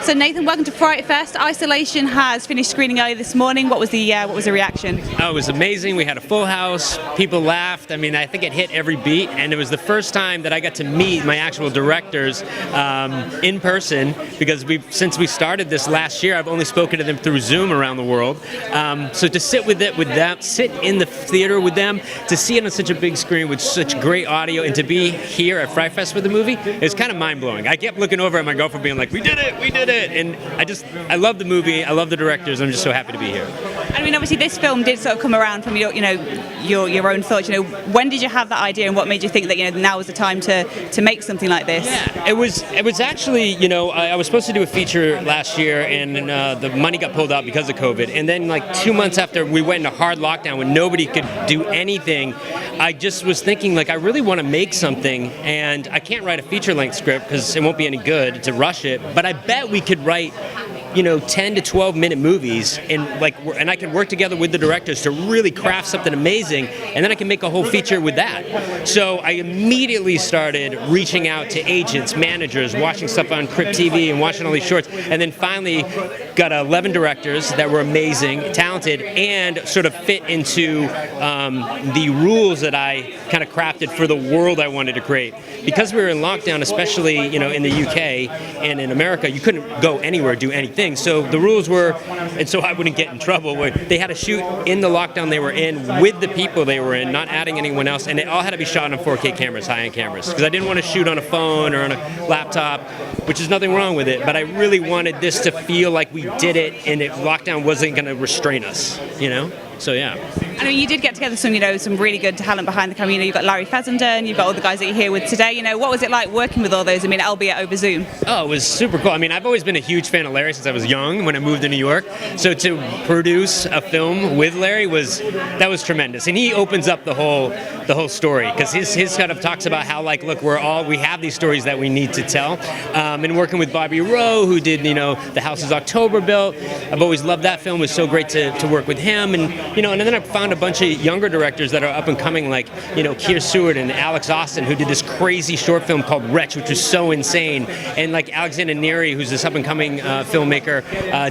So Nathan, welcome to Frightfest. Isolation has finished screening early this morning. What was the reaction? Oh, it was amazing. We had a full house. People laughed. I mean, I think it hit every beat, and it was the first time that I got to meet my actual directors in person, because since we started this last year, I've only spoken to them through Zoom around the world. So to sit with them, sit in the theater with them, to see it on such a big screen with such great audio, and to be here at Frightfest with the movie, it's kind of mind-blowing. I kept looking over at my girlfriend being like, we did it! And I love the movie, I love the directors, I'm just so happy to be here. I mean, obviously this film did sort of come around from your own thoughts. When did you have that idea, and what made you think that now was the time to make something like this? Yeah, it was actually, I was supposed to do a feature last year, and the money got pulled out because of COVID. And then like 2 months after we went into hard lockdown when nobody could do anything, I just was thinking, like, I really want to make something, and I can't write a feature-length script because it won't be any good to rush it, but I bet we could write 10 to 12 minute movies, and I can work together with the directors to really craft something amazing, and then I can make a whole feature with that. So I immediately started reaching out to agents, managers, watching stuff on Crypt TV and watching all these shorts, and then finally got 11 directors that were amazing, talented, and sort of fit into the rules that I kind of crafted for the world I wanted to create. Because we were in lockdown, especially in the UK and in America, you couldn't go anywhere, do anything. So the rules were, and so I wouldn't get in trouble, where they had to shoot in the lockdown they were in with the people they were in, not adding anyone else, and it all had to be shot on 4K cameras, high-end cameras, because I didn't want to shoot on a phone or on a laptop, which is nothing wrong with it, but I really wanted this to feel like we did it, and lockdown wasn't going to restrain us, So yeah. I mean, you did get together some really good talent behind the camera. You've got Larry Fessenden, you've got all the guys that you're here with today. What was it like working with all those? I mean, albeit over Zoom. Oh, it was super cool. I mean, I've always been a huge fan of Larry since I was young when I moved to New York. So to produce a film with Larry was tremendous. And he opens up the whole story, because his kind of talks about how, like, look, we have these stories that we need to tell. And working with Bobby Rowe, who did The House is October Built. I've always loved that film. It was so great to work with him, and then I found a bunch of younger directors that are up and coming, like Keir Seward and Alex Austin, who did this crazy short film called Wretch, which was so insane, and like Alexander Neri, who's this up and coming filmmaker,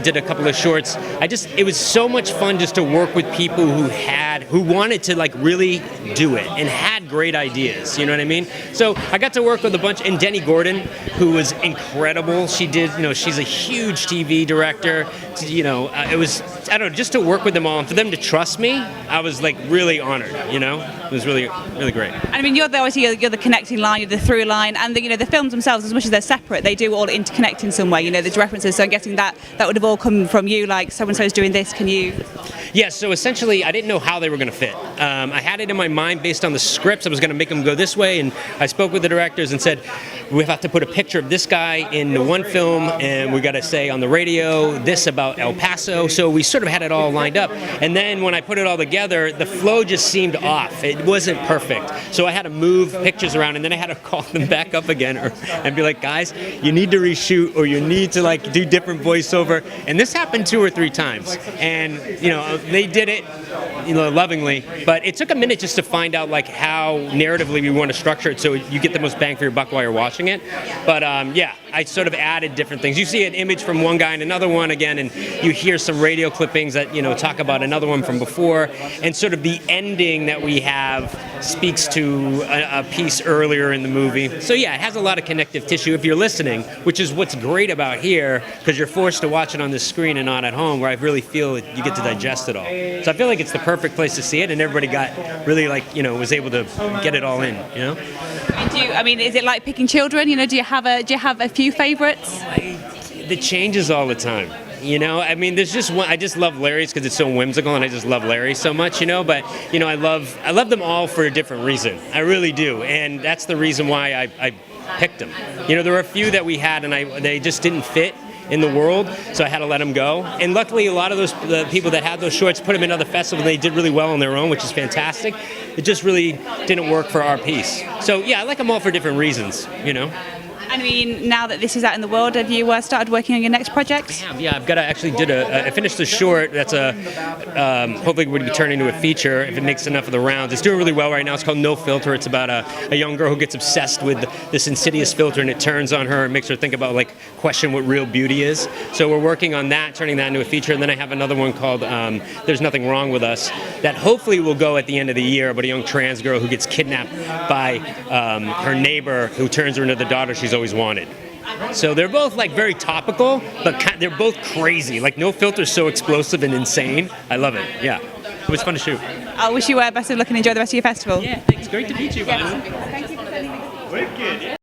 did a couple of shorts. It was so much fun just to work with people who wanted to like really do it and had great ideas. You know what I mean? So I got to work with a bunch, and Denny Gordon, who was incredible. She did, she's a huge TV director. It was, I don't know, just to work with them all and for them to trust me, I was like really honored. It was really, really great. I mean, you're the connecting line, you're the through line, and the films themselves, as much as they're separate, they do all interconnect in some way. There's references. So I'm guessing that would have all come from you. Like, so and so's doing this. Can you? Yeah. So essentially, I didn't know how they were going to fit. I had it in my mind based on the scripts. I was going to make them go this way, and I spoke with the directors and said, we have to put a picture of this guy in the one film, and we got to say on the radio this about El Paso. So we sort of had it all lined up. And then when I put it all together, the flow just seemed off. It wasn't perfect. So I had to move pictures around, and then I had to call them back up again and be like, guys, you need to reshoot, or you need to like do different voiceover. And this happened 2 or 3 times. And, they did it, lovingly, but it took a minute just to find out like how narratively we want to structure it so you get the most bang for your buck while you're watching it. But I sort of added different things. You see an image from one guy and another one again, and you hear some radio clippings that talk about another one from before, and sort of the ending that we have speaks to a piece earlier in the movie. So yeah, it has a lot of connective tissue if you're listening, which is what's great about here, because you're forced to watch it on the screen and not at home, where I really feel you get to digest it all. So I feel like it's the perfect place to see it, and everybody got really was able to get it all in. Is it like picking children? Do you have a few favorites? It changes all the time. There's just one. I just love Larry's because it's so whimsical, and I just love Larry so much. But I love them all for a different reason. I really do, and that's the reason why I picked them. There were a few that we had, and they just didn't fit in the world, so I had to let them go. And luckily, a lot of the people that had those shorts put them in other festivals, and they did really well on their own, which is fantastic. It just really didn't work for our piece. So yeah, I like them all for different reasons. And I mean, now that this is out in the world, have you started working on your next project? Yeah, I've got to actually I finished the short. That's hopefully would be turned into a feature if it makes enough of the rounds. It's doing really well right now. It's called No Filter. It's about a young girl who gets obsessed with this insidious filter, and it turns on her and makes her think about, like, question what real beauty is. So we're working on that, turning that into a feature. And then I have another one called There's Nothing Wrong With Us that hopefully will go at the end of the year about a young trans girl who gets kidnapped by her neighbor, who turns her into the daughter she's always wanted. So they're both, like, very topical, but they're both crazy. Like, No Filter's so explosive and insane. I love it. Yeah, it was fun to shoot. I wish you best of luck and enjoy the rest of your festival. Yeah, thanks. Great to meet you, guys. Thank you for sending me. Wicked, yeah.